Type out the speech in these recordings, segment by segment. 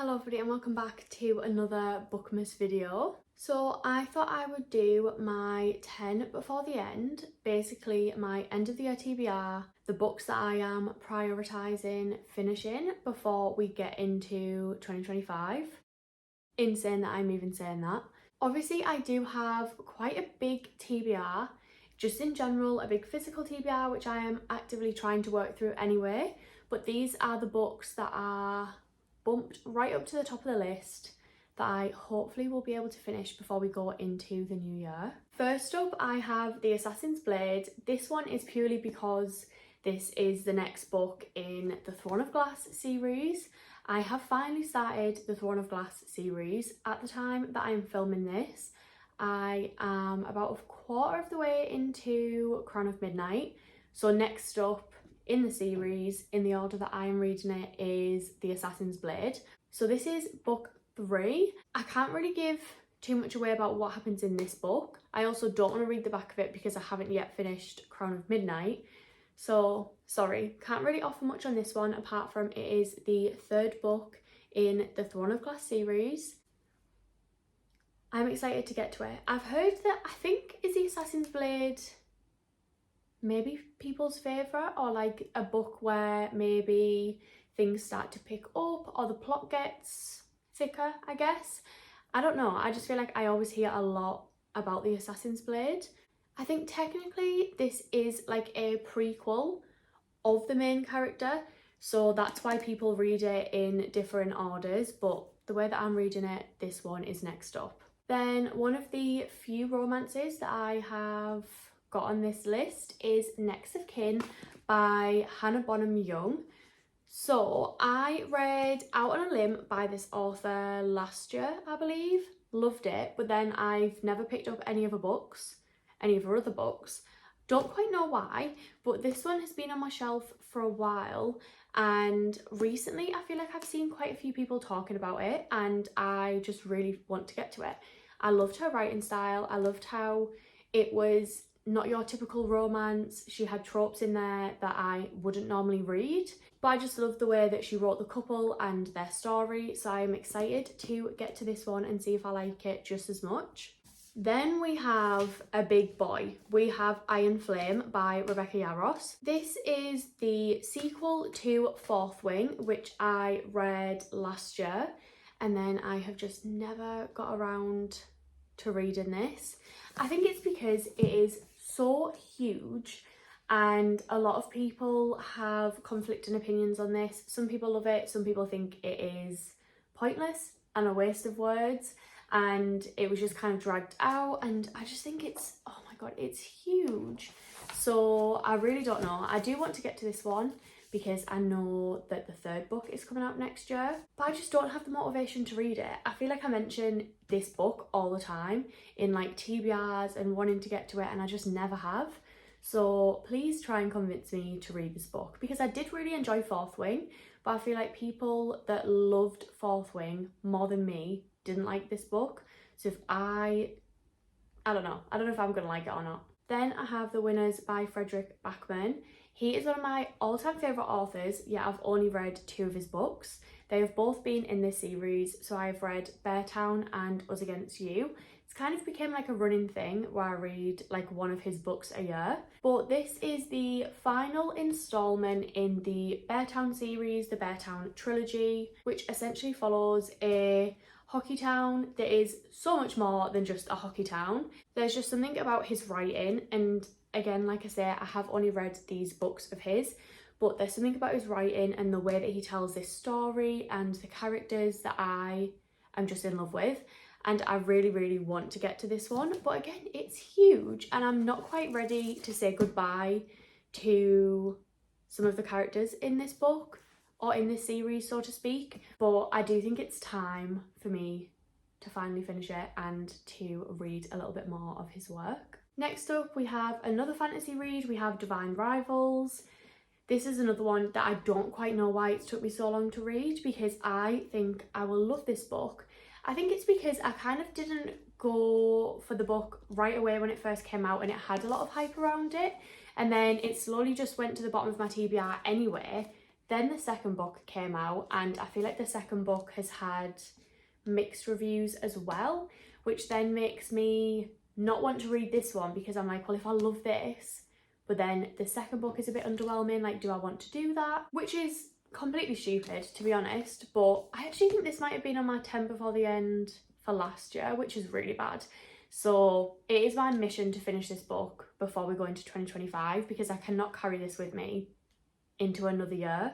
lovely, and welcome back to another Bookmas video. So I thought I would do my 10 before the end, basically my end of the year TBR, the books that I am prioritising finishing before we get into 2025. Insane that I'm even saying that. Obviously I do have quite a big TBR, just in general a big physical TBR which I am actively trying to work through anyway, but these are the books that are bumped right up to the top of the list that I hopefully will be able to finish before we go into the new year. First up I have The Assassin's Blade. This one is purely because this is the next book in the Throne of Glass series. I have finally started the Throne of Glass series. At the time that I am filming this, I am about a quarter of the way into Crown of Midnight. So next up in the series, in the order that I am reading it, is The Assassin's Blade. So this is book 3. I can't really give too much away about what happens in this book. I also don't want to read the back of it because I haven't yet finished Crown of Midnight. So sorry, can't really offer much on this one apart from it is the third book in the Throne of Glass series. I'm excited to get to it. I've heard that I think is The Assassin's Blade maybe people's favourite, or like a book where maybe things start to pick up or the plot gets thicker, I guess. I don't know, I just feel like I always hear a lot about The Assassin's Blade. I think technically this is like a prequel of the main character, so that's why people read it in different orders, but the way that I'm reading it, this one is next up. Then one of the few romances that I have got on this list is Next of Kin by Hannah Bonham Young. So I read Out on a Limb by this author last year, I believe. Loved it, but then I've never picked up any of her other books. Don't quite know why, but this one has been on my shelf for a while, and recently I feel like I've seen quite a few people talking about it and I just really want to get to it. I loved her writing style. I loved how it was not your typical romance. She had tropes in there that I wouldn't normally read, but I just loved the way that she wrote the couple and their story, so I'm excited to get to this one and see if I like it just as much. Then we have a big boy. We have Iron Flame by Rebecca Yarros. This is the sequel to Fourth Wing, which I read last year, and then I have just never got around to reading this. I think it's because it is so huge and a lot of people have conflicting opinions on this. Some people love it, some people think it is pointless and a waste of words, and it was just kind of dragged out, and I just think it's, oh my god, it's huge. So I really don't know. I do want to get to this one because I know that the third book is coming out next year, but I just don't have the motivation to read it. I feel like I mention this book all the time in like TBRs and wanting to get to it, and I just never have. So please try and convince me to read this book, because I did really enjoy Fourth Wing, but I feel like people that loved Fourth Wing more than me didn't like this book. So if I don't know if I'm gonna like it or not. Then I have The Winners by Frederick Backman. He is one of my all-time favourite authors, yet I've only read 2 of his books. They have both been in this series, so I've read Beartown and Us Against You. It's kind of became like a running thing where I read like one of his books a year. But this is the final instalment in the Beartown series, the Beartown trilogy, which essentially follows a hockey town that is so much more than just a hockey town. There's just something about his writing, and again, like I say, I have only read these books of his, but there's something about his writing and the way that he tells this story and the characters that I am just in love with, and I really, really want to get to this one. But again, it's huge and I'm not quite ready to say goodbye to some of the characters in this book, or in this series, so to speak, but I do think it's time for me to finally finish it and to read a little bit more of his work. Next up, we have another fantasy read. We have Divine Rivals. This is another one that I don't quite know why it's took me so long to read, because I think I will love this book. I think it's because I kind of didn't go for the book right away when it first came out and it had a lot of hype around it, and then it slowly just went to the bottom of my TBR anyway, Then the second book came out, and I feel like the second book has had mixed reviews as well, which then makes me not want to read this one, because I'm like, well, if I love this, but then the second book is a bit underwhelming, like, do I want to do that? Which is completely stupid, to be honest, but I actually think this might have been on my 10 before the end for last year, which is really bad. So it is my mission to finish this book before we go into 2025, because I cannot carry this with me into another year,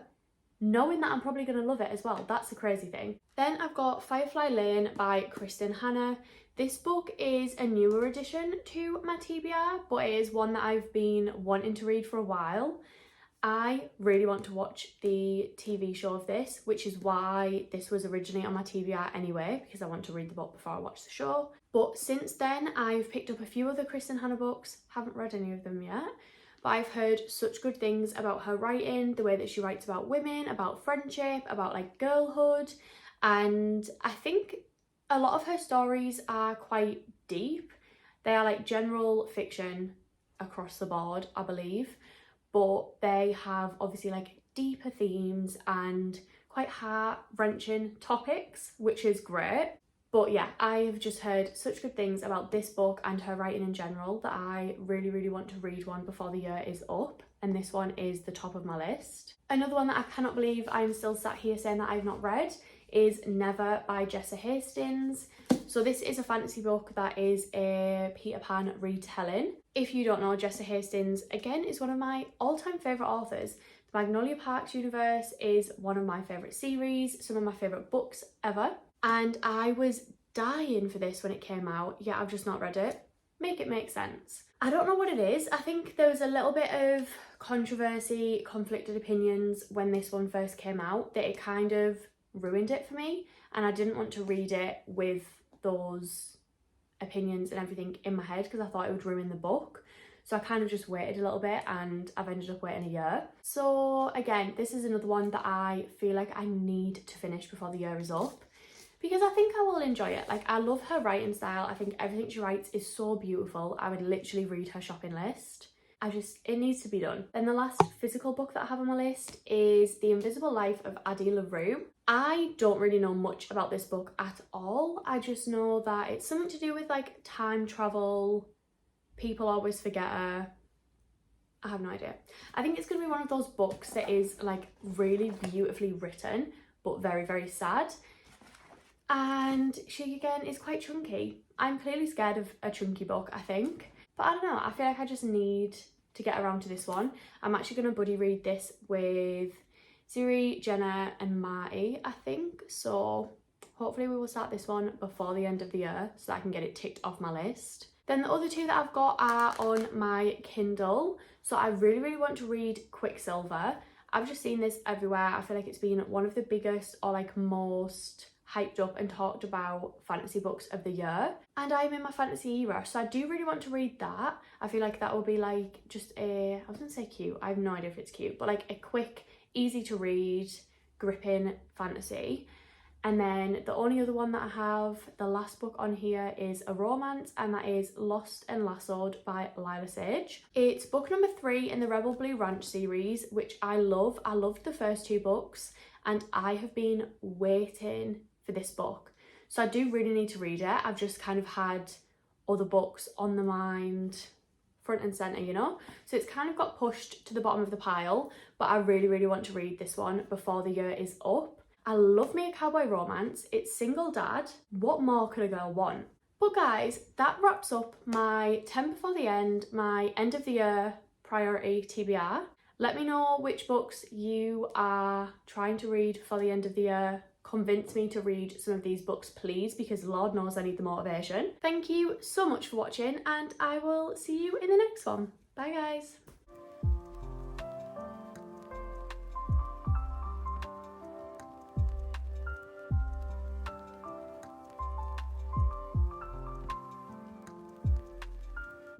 knowing that I'm probably going to love it as well. That's the crazy thing. Then I've got Firefly Lane by Kristen Hanna. This book is a newer addition to my TBR, but it is one that I've been wanting to read for a while. I really want to watch the TV show of this, which is why this was originally on my TBR anyway, because I want to read the book before I watch the show. But since then, I've picked up a few other Kristen Hanna books, haven't read any of them yet, but I've heard such good things about her writing, the way that she writes about women, about friendship, about like girlhood, and I think a lot of her stories are quite deep. They are like general fiction across the board, I believe, but they have obviously like deeper themes and quite heart-wrenching topics, which is great. But yeah, I've just heard such good things about this book and her writing in general that I really, really want to read one before the year is up, and this one is the top of my list. Another one that I cannot believe I'm still sat here saying that I've not read is Never by Jessa Hastings. So this is a fantasy book that is a Peter Pan retelling. If you don't know, Jessa Hastings, again, is one of my all-time favourite authors. The Magnolia Parks universe is one of my favourite series, some of my favourite books ever. And I was dying for this when it came out, yet I've just not read it. Make it make sense. I don't know what it is. I think there was a little bit of controversy, conflicted opinions when this one first came out, that it kind of ruined it for me, and I didn't want to read it with those opinions and everything in my head because I thought it would ruin the book. So I kind of just waited a little bit, and I've ended up waiting a year. So again, this is another one that I feel like I need to finish before the year is up, because I think I will enjoy it. Like, I love her writing style. I think everything she writes is so beautiful. I would literally read her shopping list. It needs to be done. Then the last physical book that I have on my list is The Invisible Life of Addie LaRue. I don't really know much about this book at all. I just know that it's something to do with like time travel. People always forget her. I have no idea. I think it's going to be one of those books that is like really beautifully written, but very, very sad. And she again is quite chunky. I'm clearly scared of a chunky book, I think. But I don't know, I feel like I just need to get around to this one. I'm actually going to buddy read this with Siri, Jenna and Marty, I think. So hopefully we will start this one before the end of the year so that I can get it ticked off my list. Then the other two that I've got are on my Kindle. So I really, really want to read Quicksilver. I've just seen this everywhere. I feel like it's been one of the biggest or like most hyped up and talked about fantasy books of the year, and I'm in my fantasy era, so I do really want to read that. I feel like that will be like just I was gonna say cute, I have no idea if it's cute, but like a quick, easy to read, gripping fantasy. And then the only other one that I have, the last book on here, is a romance, and that is Lost and Lassoed by Lila Sage. It's book number 3 in the Rebel Blue Ranch series, which I love. I loved the first 2 books, and I have been waiting for this book, so I do really need to read it. I've just kind of had other books on the mind front and center, you know, so it's kind of got pushed to the bottom of the pile, but I really, really want to read this one before the year is up. I love me a cowboy romance. It's single dad. What more could a girl want? But guys, that wraps up my 10 before the end, my end of the year priority TBR. Let me know which books you are trying to read for the end of the year. Convince me to read some of these books, please, because Lord knows I need the motivation. Thank you so much for watching, and I will see you in the next one. Bye guys.